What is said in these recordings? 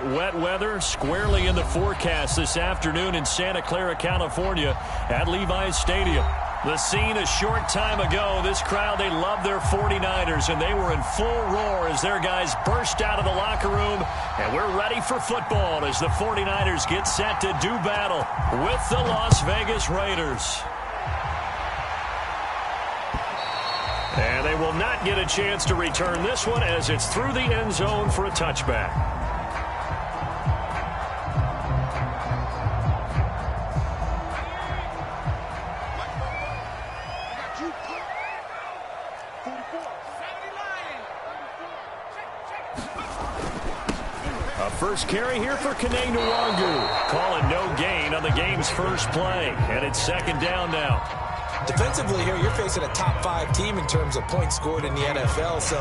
Wet weather squarely in the forecast this afternoon in Santa Clara, California at Levi's Stadium. The scene a short time ago. This crowd, they love their 49ers, and they were in full roar as their guys burst out of the locker room. And we're ready for football as the 49ers get set to do battle with the Las Vegas Raiders. And they will not get a chance to return this one as it's through the end zone for a touchback. First carry here for Kene Nwangu. Calling no gain on the game's first play. And it's second down now. Defensively here, you're facing a top 5 team in terms of points scored in the NFL. So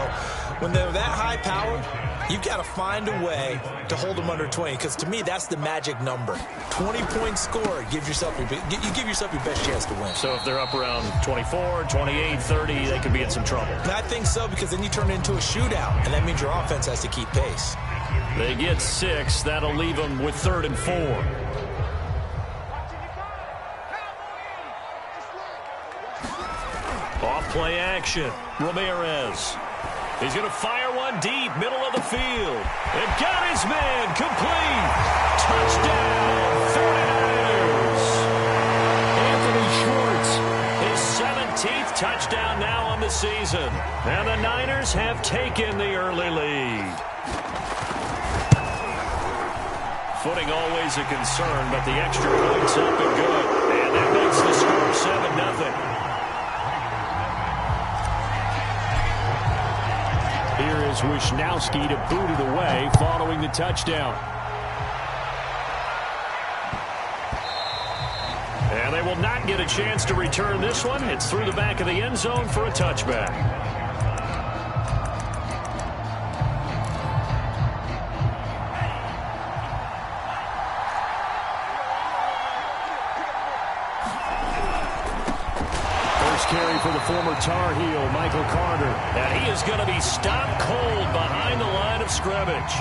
when they're that high powered, you've got to find a way to hold them under 20. Because to me, that's the magic number. 20 points scored, you give yourself your best chance to win. So if they're up around 24, 28, 30, they could be in some trouble. And I think so, because then you turn it into a shootout. And that means your offense has to keep pace. They get 6. That'll leave them with 3rd and 4. Off play action. Ramirez. He's going to fire one deep, middle of the field. And got his man complete. Touchdown, 49ers. Anthony Schwartz, his 17th touchdown now on the season. And the Niners have taken the early lead. Footing always a concern, but the extra point's up and good. And that makes the score 7-0. Here is Wisnowski to boot it away following the touchdown. And they will not get a chance to return this one. It's through the back of the end zone for a touchback. Carry for the former Tar Heel, Michael Carter. And he is going to be stopped cold behind the line of scrimmage.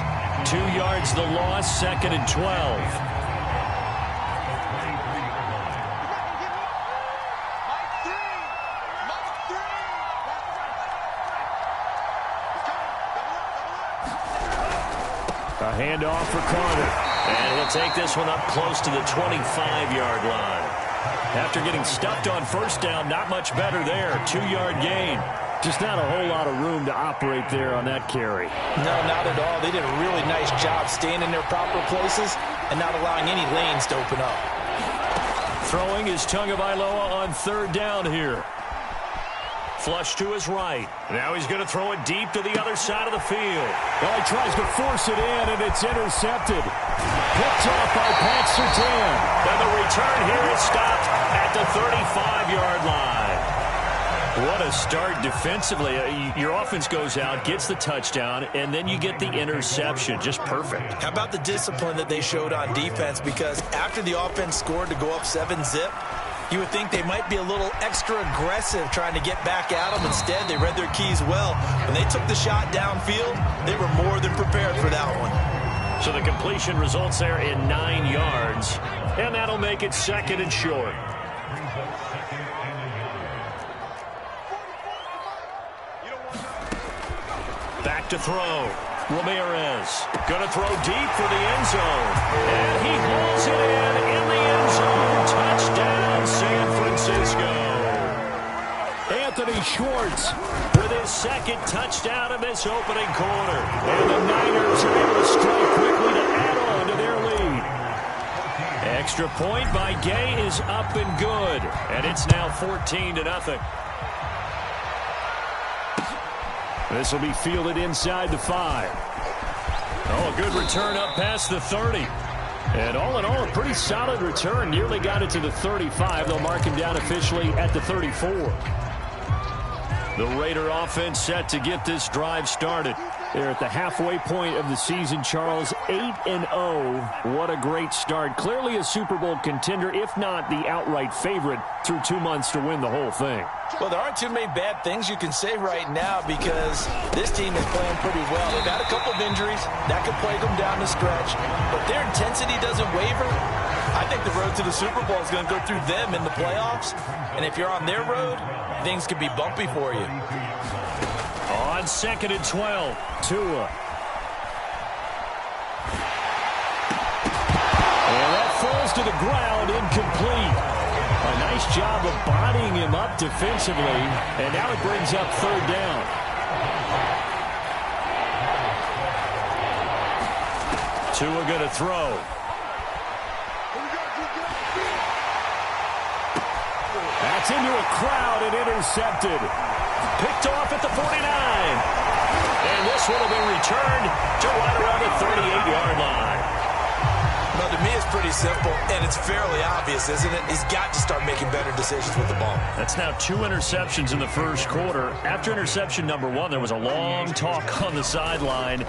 2 yards the loss, 2nd and 12. A handoff for Carter. And he'll take this one up close to the 25-yard line. After getting stuffed on first down, not much better there. 2-yard gain. Just not a whole lot of room to operate there on that carry. No, not at all. They did a really nice job staying in their proper places and not allowing any lanes to open up. Throwing is Tagovailoa on 3rd down here. Flush to his right. Now he's going to throw it deep to the other side of the field. Well, he tries to force it in, and it's intercepted. Picked off by Pat Surtain. And the return here is stopped at the 35-yard line. What a start defensively. Your offense goes out, gets the touchdown, and then you get the interception. Just perfect. How about the discipline that they showed on defense? Because after the offense scored to go up 7-zip, you would think they might be a little extra aggressive trying to get back at them. Instead, they read their keys well. When they took the shot downfield, they were more than prepared for that one. So the completion results there in 9 yards, and that'll make it 2nd and short. Back to throw. Ramirez going to throw deep for the end zone. And he hauls it in the end zone. Touchdown, San Francisco. Anthony Schwartz with his 2nd touchdown in this opening quarter. And the Niners are able to strike quickly to add on to their lead. Extra point by Gay is up and good. And it's now 14-0. This will be fielded inside the 5. Oh, a good return up past the 30. And all in all, a pretty solid return. Nearly got it to the 35. They'll mark him down officially at the 34. The Raider offense set to get this drive started. They're at the halfway point of the season, Charles. 8-0. What a great start. Clearly a Super Bowl contender, if not the outright favorite, through 2 months to win the whole thing. Well, there aren't too many bad things you can say right now because this team is playing pretty well. They've had a couple of injuries. That could plague them down the stretch. But their intensity doesn't waver. I think the road to the Super Bowl is going to go through them in the playoffs. And if you're on their road, things could be bumpy for you. On 2nd and 12, Tua. And that falls to the ground, incomplete. A nice job of bodying him up defensively, and now it brings up 3rd down. Tua going to throw. That's into a crowd and intercepted. Picked off at the 49. And this one will be returned to right around the 38-yard line. Well, to me, it's pretty simple, and it's fairly obvious, isn't it? He's got to start making better decisions with the ball. That's now 2 interceptions in the first quarter. After interception number 1, there was a long talk on the sideline,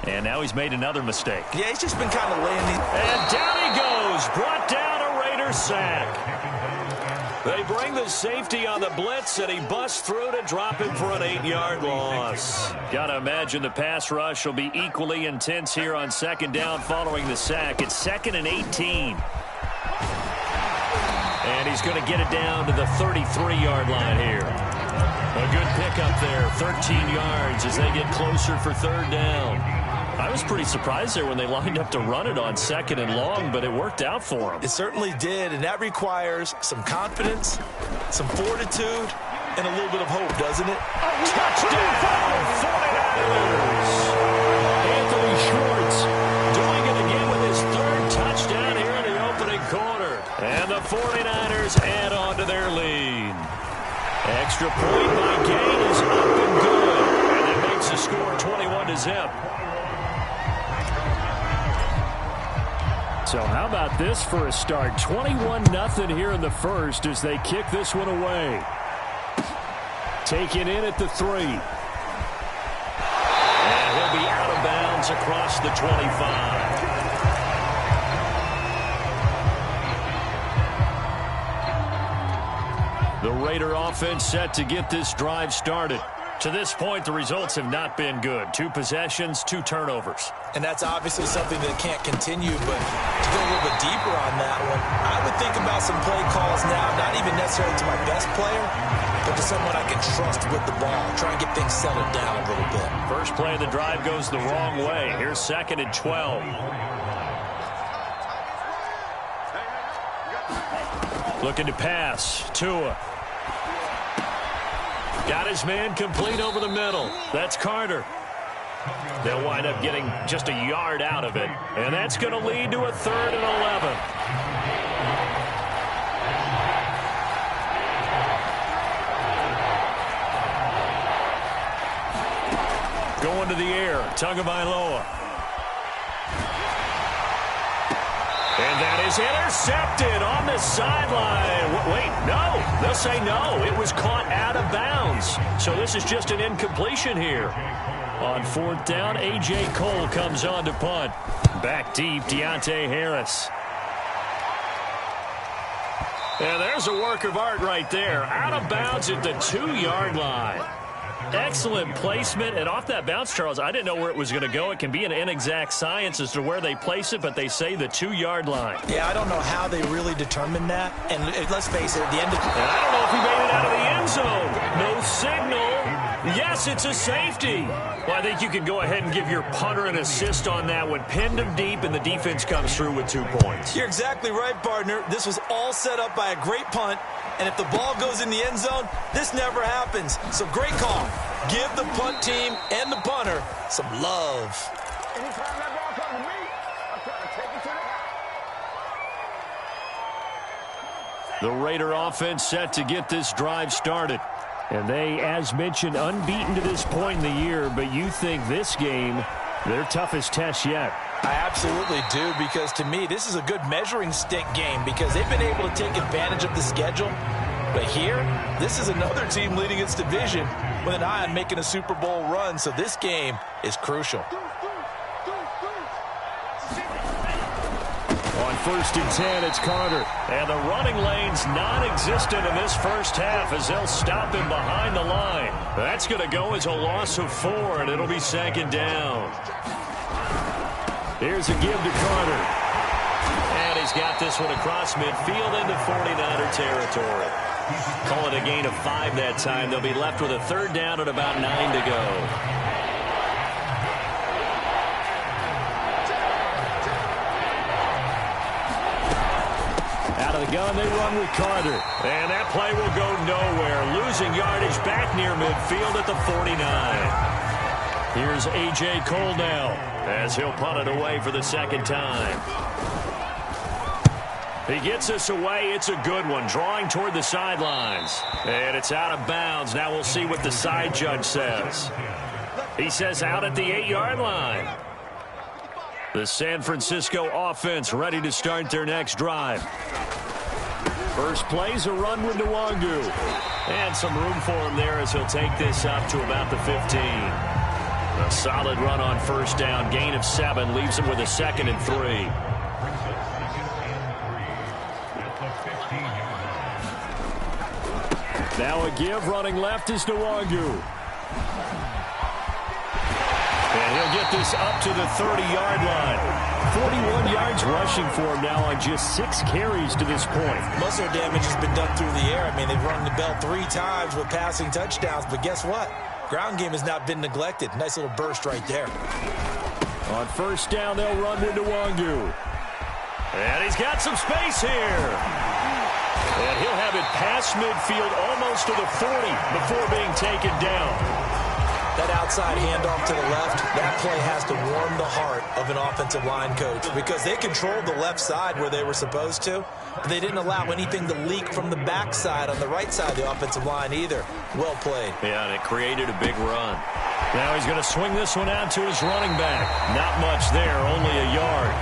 and now he's made another mistake. Yeah, he's just been kind of laying these. And down he goes. Brought down a Raider sack. They bring the safety on the blitz, and he busts through to drop him for an 8-yard loss. Gotta imagine the pass rush will be equally intense here on 2nd down following the sack. It's 2nd and 18. And he's going to get it down to the 33-yard line here. A good pickup there, 13 yards as they get closer for 3rd down. I was pretty surprised there when they lined up to run it on 2nd and long, but it worked out for him. It certainly did, and that requires some confidence, some fortitude, and a little bit of hope, doesn't it? Touchdown, 49ers! Anthony Schwartz doing it again with his 3rd touchdown here in the opening quarter. And the 49ers add on to their lead. Extra point by Gay is up and good, and it makes the score 21-0. So how about this for a start? 21-0 here in the first as they kick this one away. Taken in at the 3. And he'll be out of bounds across the 25. The Raider offense set to get this drive started. To this point, the results have not been good. 2 possessions, 2 turnovers. And that's obviously something that can't continue, but to go a little bit deeper on that one, I would think about some play calls now, not even necessarily to my best player, but to someone I can trust with the ball, try and get things settled down a little bit. First play of the drive goes the wrong way. Here's 2nd and 12. Looking to pass. Tua. Got his man complete over the middle. That's Carter. They'll wind up getting just a yard out of it. And that's going to lead to a 3rd and 11. Going to the air. Tagovailoa. And that is intercepted on the sideline. Wait, no. They'll say no. It was caught out of bounds. So this is just an incompletion here. On 4th down, A.J. Cole comes on to punt. Back deep, Deontay Harris. And there's a work of art right there. Out of bounds at the 2-yard line. Excellent placement, and off that bounce, Charles, I didn't know where it was going to go. It can be an inexact science as to where they place it, but they say the 2-yard line. Yeah, I don't know how they really determined that. And let's face it, at the end of... And I don't know if he made it out of the end zone. No signal. Yes, it's a safety. Well, I think you can go ahead and give your punter an assist on that one. Pinned him deep, and the defense comes through with 2 points. You're exactly right, partner. This was all set up by a great punt. And if the ball goes in the end zone, this never happens. So great call. Give the punt team and the punter some love. Anytime that ball comes to me, I'm trying to take it to the house. The Raider offense set to get this drive started. And they, as mentioned, unbeaten to this point in the year. But you think this game, their toughest test yet? I absolutely do, because to me, this is a good measuring stick game because they've been able to take advantage of the schedule But here, this is another team leading its division with an eye on making a Super Bowl run, so this game is crucial. On 1st and 10, it's Carter. And the running lane's non-existent in this first half as they'll stop him behind the line. That's going to go as a loss of 4, and it'll be 2nd down. Here's a give to Carter. And he's got this one across midfield into 49er territory. Call it a gain of 5 that time. They'll be left with a 3rd down and about 9 to go. Out of the gun, they run with Carter. And that play will go nowhere. Losing yardage back near midfield at the 49. Here's A.J. Cole now as he'll punt it away for the 2nd time. He gets us away. It's a good one. Drawing toward the sidelines. And it's out of bounds. Now we'll see what the side judge says. He says out at the 8-yard line. The San Francisco offense ready to start their next drive. First play's a run with Nwangu. And some room for him there as he'll take this up to about the 15. A solid run on 1st down. Gain of 7 leaves him with a 2nd and 3. Now a give, running left is Nwangu. And he'll get this up to the 30-yard line. 41 yards rushing for him now on just 6 carries to this point. Most of their damage has been done through the air. I mean, they've rung the bell 3 times with passing touchdowns, but guess what? Ground game has not been neglected. Nice little burst right there. On 1st down, they'll run with Nwangu. And he's got some space here. And he'll have it past midfield almost to the 40 before being taken down. That outside handoff to the left, that play has to warm the heart of an offensive line coach because they controlled the left side where they were supposed to, but they didn't allow anything to leak from the backside on the right side of the offensive line either. Well played. Yeah, and it created a big run. Now he's going to swing this one out to his running back. Not much there, only a yard.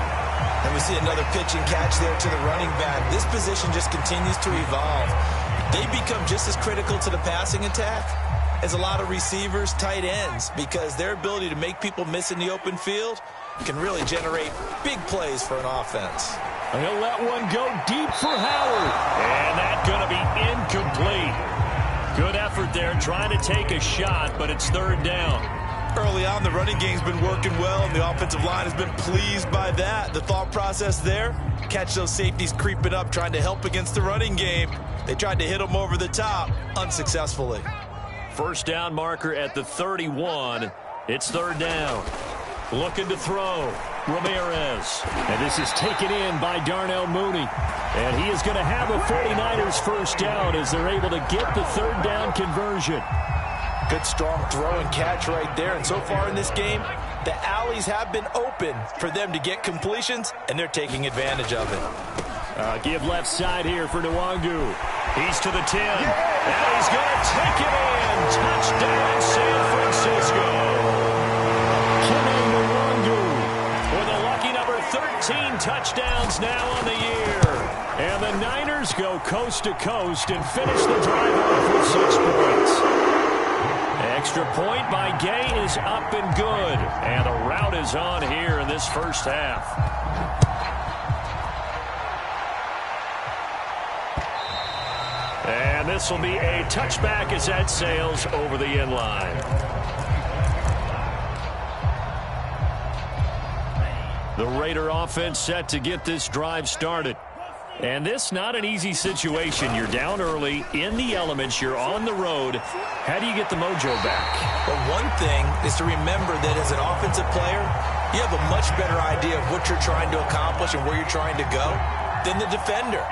And we see another pitch and catch there to the running back. This position just continues to evolve. They become just as critical to the passing attack as a lot of receivers, tight ends, because their ability to make people miss in the open field can really generate big plays for an offense. And he'll let one go deep for Howard. And that's going to be incomplete. Good effort there trying to take a shot, but it's 3rd down. Early on, the running game's been working well, and the offensive line has been pleased by that. The thought process there, catch those safeties creeping up, trying to help against the running game. They tried to hit them over the top, unsuccessfully. 1st down marker at the 31. It's 3rd down. Looking to throw. Ramirez. And this is taken in by Darnell Mooney. And he is going to have a 49ers 1st down as they're able to get the 3rd down conversion. Good strong throw and catch right there. And so far in this game, the alleys have been open for them to get completions, and they're taking advantage of it. Give left side here for Nwangu. He's to the 10. And he's going to take it in. Touchdown, San Francisco. Kene Nwangu with a lucky number 13 touchdowns now on the year. And the Niners go coast to coast and finish the drive off with 6 points. Extra point by Gay is up and good. And the rout is on here in this first half. And this will be a touchback as that sails over the end line. The Raider offense set to get this drive started. And this not an easy situation. You're down early, in the elements, you're on the road. How do you get the mojo back? Well, one thing is to remember that as an offensive player, you have a much better idea of what you're trying to accomplish and where you're trying to go than the defender.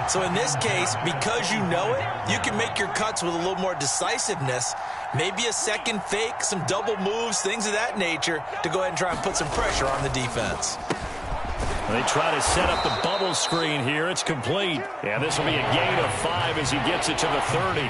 So in this case, because you know it, you can make your cuts with a little more decisiveness, maybe a second fake, some double moves, things of that nature, to go ahead and try and put some pressure on the defense. They try to set up the bubble screen here. It's complete. And this will be a gain of 5 as he gets it to the 30.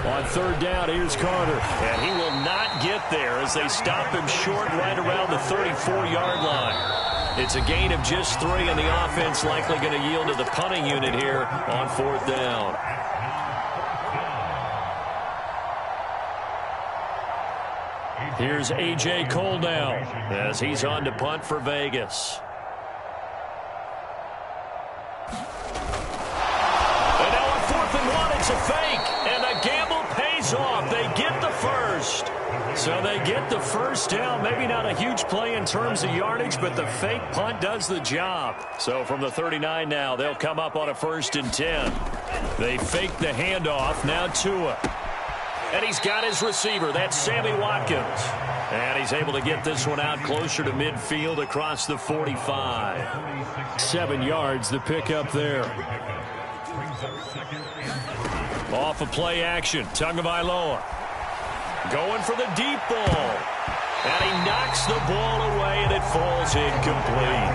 On 3rd down, here's Carter. And he will not get there as they stop him short right around the 34-yard line. It's a gain of just 3, and the offense likely going to yield to the punting unit here on 4th down. Here's A.J. Cole now as he's on to punt for Vegas. And now on 4th and 1, it's a fake, and the gamble pays off. They get the first. So they get the first down. Maybe not a huge play in terms of yardage, but the fake punt does the job. So from the 39 now, they'll come up on a 1st and 10. They fake the handoff. Now Tua. And he's got his receiver. That's Sammy Watkins. And he's able to get this one out closer to midfield across the 45. 7 yards, the pickup there. Off of play action, Tagovailoa. Going for the deep ball. And he knocks the ball away, and it falls incomplete.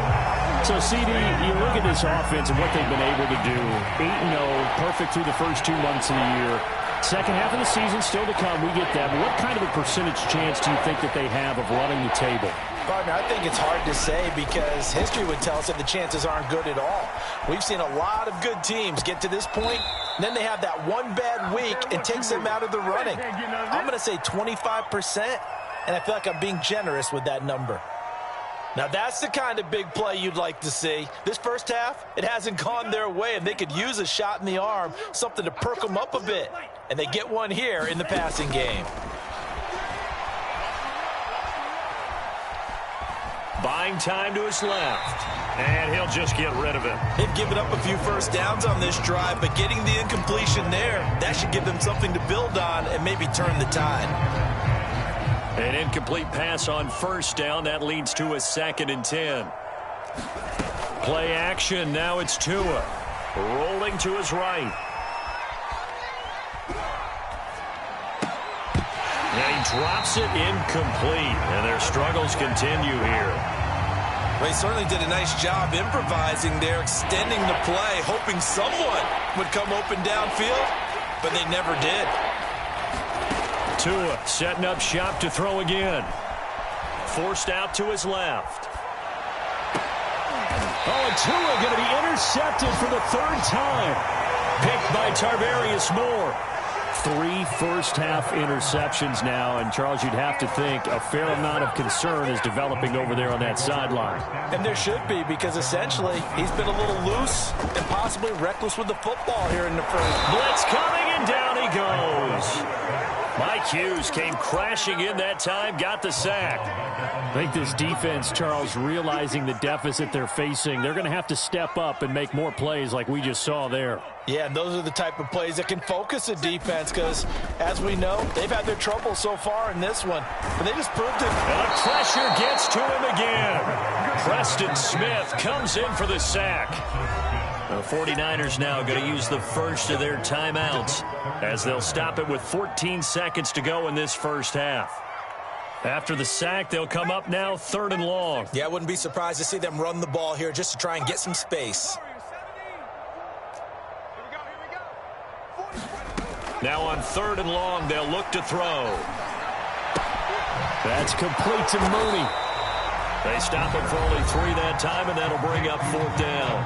So, CD, you look at this offense and what they've been able to do. 8-0, perfect through the first 2 months of the year. Second half of the season still to come. We get that. But what kind of a percentage chance do you think that they have of running the table? Partner, I think it's hard to say because history would tell us that the chances aren't good at all. We've seen a lot of good teams get to this point, and then they have that one bad week and takes them out of the running. I'm going to say 25%, and I feel like I'm being generous with that number. Now, that's the kind of big play you'd like to see. This first half, it hasn't gone their way, and they could use a shot in the arm, something to perk them up a bit. And they get one here in the passing game. Buying time to his left. And he'll just get rid of it. They've given up a few first downs on this drive, but getting the incompletion there, that should give them something to build on and maybe turn the tide. An incomplete pass on 1st down. That leads to a 2nd and 10. Play action. Now it's Tua. Rolling to his right. And he drops it incomplete. And their struggles continue here. Well, he certainly did a nice job improvising there, extending the play, hoping someone would come open downfield, but they never did. Tua setting up shop to throw again. Forced out to his left. Oh, and Tua going to be intercepted for the 3rd time. Picked by Tarvarius Moore. 3 first-half interceptions now, and Charles, you'd have to think a fair amount of concern is developing over there on that sideline. And there should be, because essentially he's been a little loose and possibly reckless with the football here in the first. Blitz coming, and down he goes. Mike Hughes came crashing in that time, got the sack. I think this defense, Charles, realizing the deficit they're facing, they're going to have to step up and make more plays like we just saw there. Yeah, and those are the type of plays that can focus a defense because, as we know, they've had their trouble so far in this one. But they just proved it. And the pressure gets to him again. Preston Smith comes in for the sack. The 49ers now going to use the first of their timeouts as they'll stop it with 14 seconds to go in this first half. After the sack, they'll come up now 3rd and long. Yeah, I wouldn't be surprised to see them run the ball here just to try and get some space. Now on 3rd and long, they'll look to throw. That's complete to Mooney. They stop him for only 3 that time, and that'll bring up 4th down.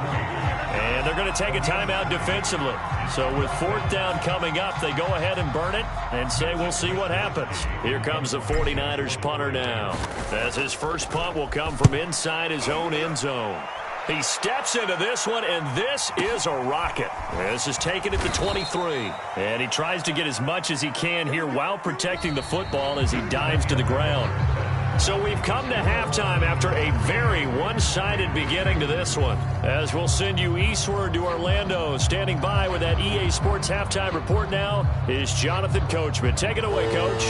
And they're going to take a timeout defensively. So with 4th down coming up, they go ahead and burn it and say we'll see what happens. Here comes the 49ers punter now, as his first punt will come from inside his own end zone. He steps into this one, and this is a rocket. This is taken at the 23. And he tries to get as much as he can here while protecting the football as he dives to the ground. So we've come to halftime after a very one-sided beginning to this one. As we'll send you eastward to Orlando. Standing by with that EA Sports Halftime Report now is Jonathan Coachman. Take it away, Coach.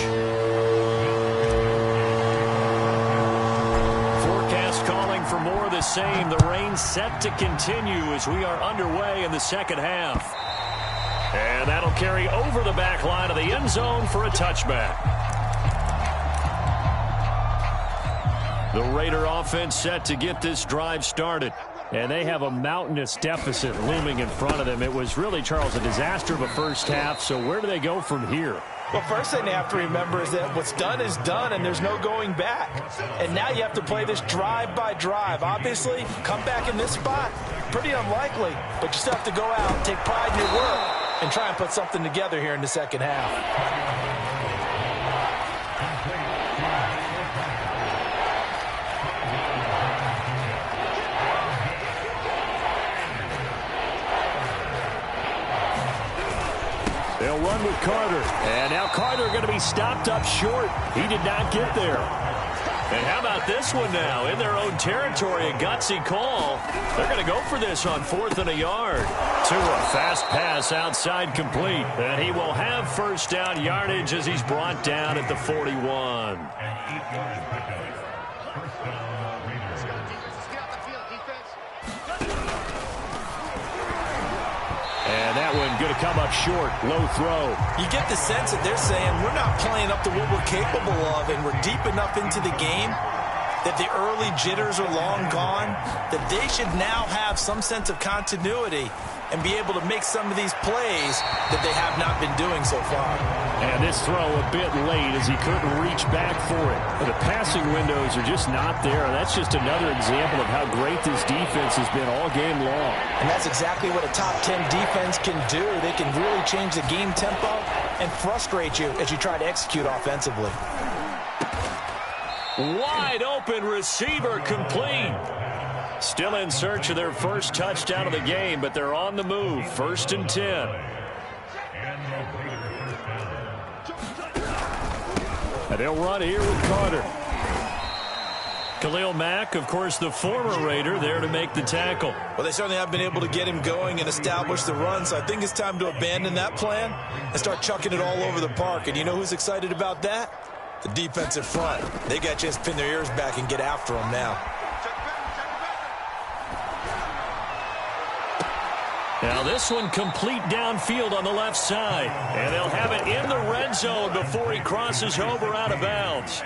Forecast calling for more of the same. The rain set to continue as we are underway in the second half. And that'll carry over the back line of the end zone for a touchback. The Raider offense set to get this drive started. And they have a mountainous deficit looming in front of them. It was really, Charles, a disaster of a first half. So where do they go from here? Well, first thing they have to remember is that what's done is done, and there's no going back. And now you have to play this drive by drive. Obviously, come back in this spot, pretty unlikely, but you still have to go out, take pride in your work, and try and put something together here in the second half. They'll run with Carter. And now Carter going to be stopped up short. He did not get there. And how about this one now? In their own territory, a gutsy call. They're going to go for this on 4th and a yard. Tua, fast pass outside complete. And he will have first down yardage as he's brought down at the 41. And that one going to come up short. Low throw. You get the sense that they're saying we're not playing up to what we're capable of, and we're deep enough into the game that the early jitters are long gone, that they should now have some sense of continuity and be able to make some of these plays that they have not been doing so far. And this throw a bit late as he couldn't reach back for it. The passing windows are just not there. That's just another example of how great this defense has been all game long. And that's exactly what a top 10 defense can do. They can really change the game tempo and frustrate you as you try to execute offensively. Wide open receiver complete. Still in search of their first touchdown of the game, but they're on the move. 1st and 10. And they'll run here with Carter. Khalil Mack, of course, the former Raider, there to make the tackle. Well, they certainly have been able to get him going and establish the run, so I think it's time to abandon that plan and start chucking it all over the park. And you know who's excited about that? The defensive front. They got a chance to pin their ears back and get after him now. Now this one complete downfield on the left side. And they'll have it in the red zone before he crosses over out of bounds.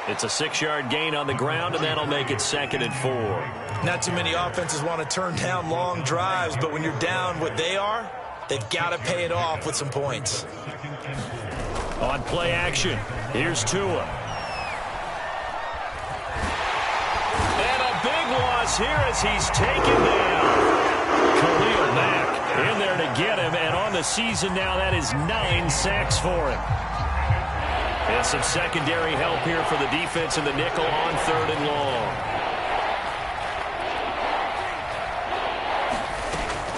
It's a 6-yard gain on the ground, and that'll make it 2nd and 4. Not too many offenses want to turn down long drives, but when you're down what they are, they've got to pay it off with some points. On play action, here's Tua. And a big loss here as he's taken down. Khalil Mack in there to get him, and on the season now, that is 9 sacks for him. And some secondary help here for the defense in the nickel on 3rd and long.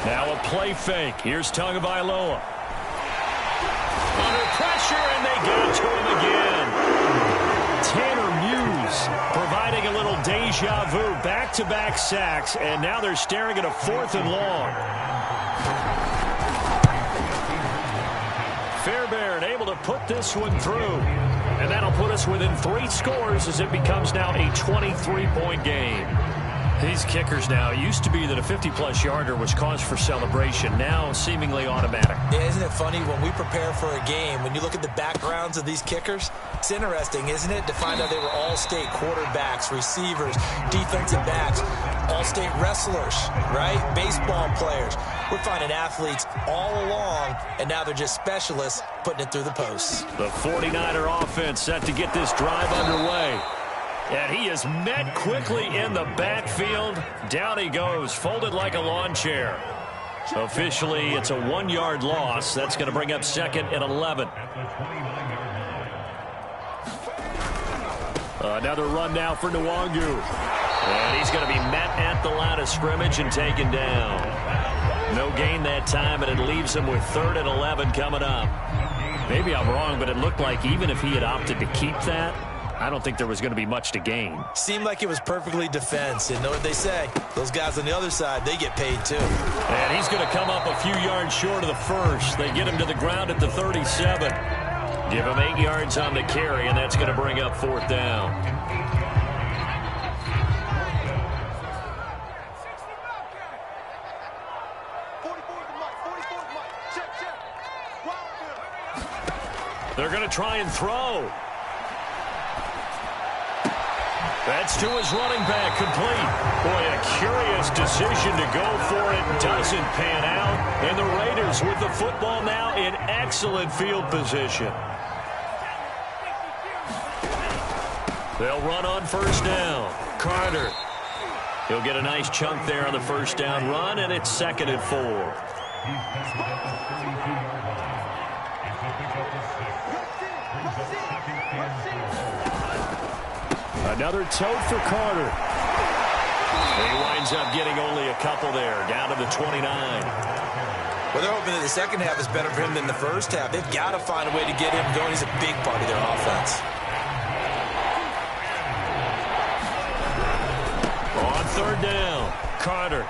Now a play fake. Here's Tagovailoa. Under pressure, and they get to him again. Tanner Muse providing a little deja vu. Back-to-back sacks, and now they're staring at a 4th and long. Fairbairn able to put this one through. And that'll put us within 3 scores as it becomes now a 23-point game. These kickers now, it used to be that a 50-plus yarder was cause for celebration. Now seemingly automatic. Yeah, isn't it funny when we prepare for a game, when you look at the backgrounds of these kickers, it's interesting, isn't it, to find out they were all-state quarterbacks, receivers, defensive backs, all-state wrestlers, right? Baseball players. We're finding athletes all along, and now they're just specialists putting it through the posts. The 49er offense set to get this drive underway. And he is met quickly in the backfield. Down he goes, folded like a lawn chair. Officially, it's a 1-yard loss. That's going to bring up 2nd and 11. Another run now for Nwangu. And he's going to be met at the line of scrimmage and taken down. No gain that time, and it leaves him with 3rd and 11 coming up. Maybe I'm wrong, but it looked like even if he had opted to keep that, I don't think there was going to be much to gain. Seemed like it was perfectly defense. And know what they say? Those guys on the other side, they get paid too. And he's going to come up a few yards short of the first. They get him to the ground at the 37. Give him 8 yards on the carry, and that's going to bring up 4th down. They're going to try and throw. That's to his running back, complete. Boy, a curious decision to go for it. Doesn't pan out. And the Raiders with the football now in excellent field position. They'll run on first down. Carter. He'll get a nice chunk there on the first down run, and it's 2nd and 4. Another tote for Carter. He winds up getting only a couple there, down to the 29. Well, they're hoping that the second half is better for him than the first half. They've got to find a way to get him going. He's a big part of their offense. On third down, Carter.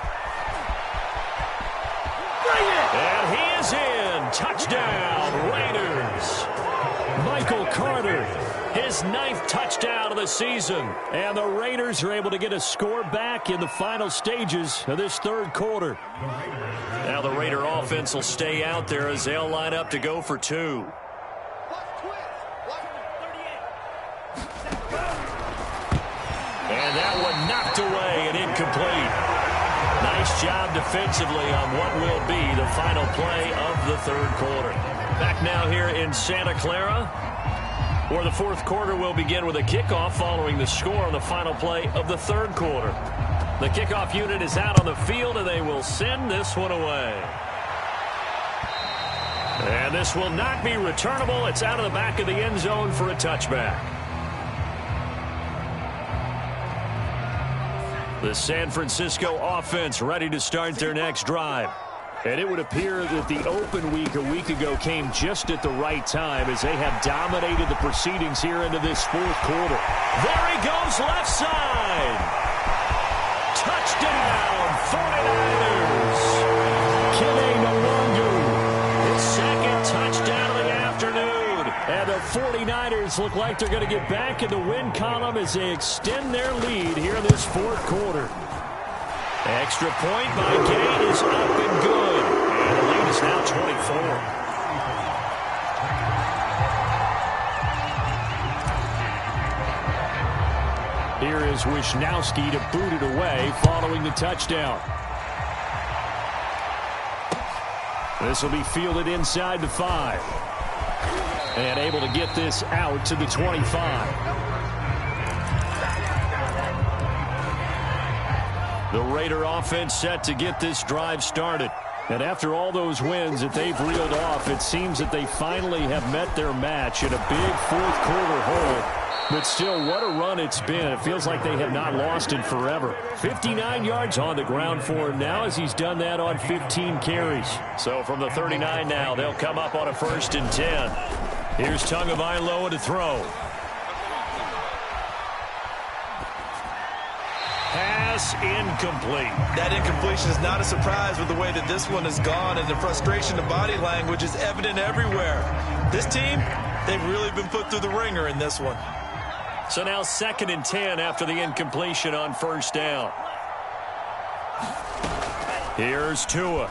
And he is in. Touchdown, Raiders. Michael Carter. His 9th touchdown of the season. And the Raiders are able to get a score back in the final stages of this third quarter. Now the Raider offense will stay out there as they'll line up to go for 2. And that one knocked away and incomplete. Nice job defensively on what will be the final play of the third quarter. Back now here in Santa Clara, where the fourth quarter will begin with a kickoff following the score on the final play of the third quarter. The kickoff unit is out on the field, and they will send this one away. And this will not be returnable. It's out of the back of the end zone for a touchback. The San Francisco offense ready to start their next drive. And it would appear that the open week a week ago came just at the right time as they have dominated the proceedings here into this fourth quarter. There he goes, left side. Touchdown, 49ers. Kene Nwangwu. His 2nd touchdown of the afternoon. And the 49ers look like they're going to get back in the win column as they extend their lead here in this fourth quarter. Extra point by Gay is up and good. And the lead is now 24. Here is Wisnowski to boot it away following the touchdown. This will be fielded inside the 5. And able to get this out to the 25. The Raider offense set to get this drive started. And after all those wins that they've reeled off, it seems that they finally have met their match in a big fourth quarter hole. But still, what a run it's been. It feels like they have not lost in forever. 59 yards on the ground for him now as he's done that on 15 carries. So from the 39 now, they'll come up on a 1st and 10. Here's Tagovailoa to throw. Pass incomplete. That incompletion is not a surprise with the way that this one has gone, and the frustration of body language is evident everywhere. This team, they've really been put through the ringer in this one. So now 2nd and 10 after the incompletion on first down. Here's Tua.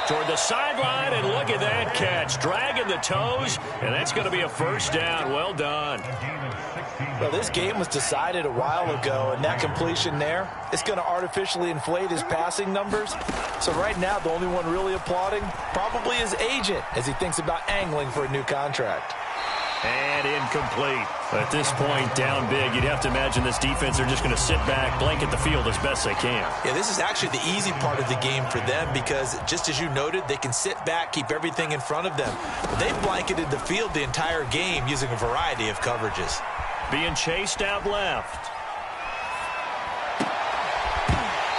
Toward the sideline, and look at that catch. Dragging the toes, and that's going to be a first down. Well done. Well, this game was decided a while ago, and that completion there, it's going to artificially inflate his passing numbers. So right now, the only one really applauding probably his agent as he thinks about angling for a new contract. And incomplete. At this point, down big, you'd have to imagine this defense are just going to sit back, blanket the field as best they can. Yeah, this is actually the easy part of the game for them because, just as you noted, they can sit back, keep everything in front of them. But they've blanketed the field the entire game using a variety of coverages. Being chased out left.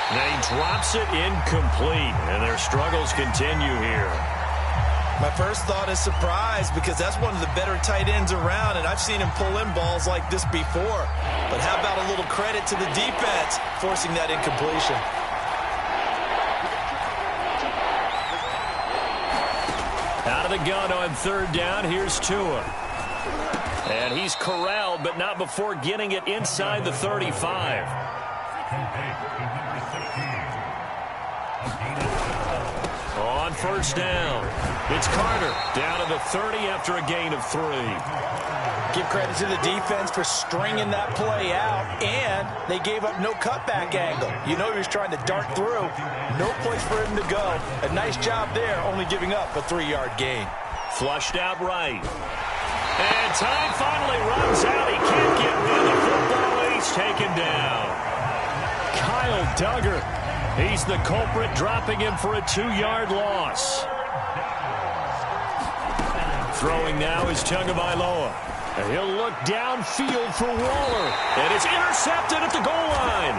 Then he drops it incomplete, and their struggles continue here. My first thought is surprise because that's one of the better tight ends around, and I've seen him pull in balls like this before. But how about a little credit to the defense forcing that incompletion? Out of the gun on third down, here's Tua. And he's corralled, but not before getting it inside the 35. On first down, it's Carter down to the 30 after a gain of 3. Give credit to the defense for stringing that play out, and they gave up no cutback angle. You know he was trying to dart through. No place for him to go. A nice job there, only giving up a 3-yard gain. Flushed out right. And time finally runs out. He can't get rid of the football. He's taken down. Kyle Duggar. He's the culprit, dropping him for a 2-yard loss. Throwing now is Tagovailoa. And he'll look downfield for Waller. And it's intercepted at the goal line.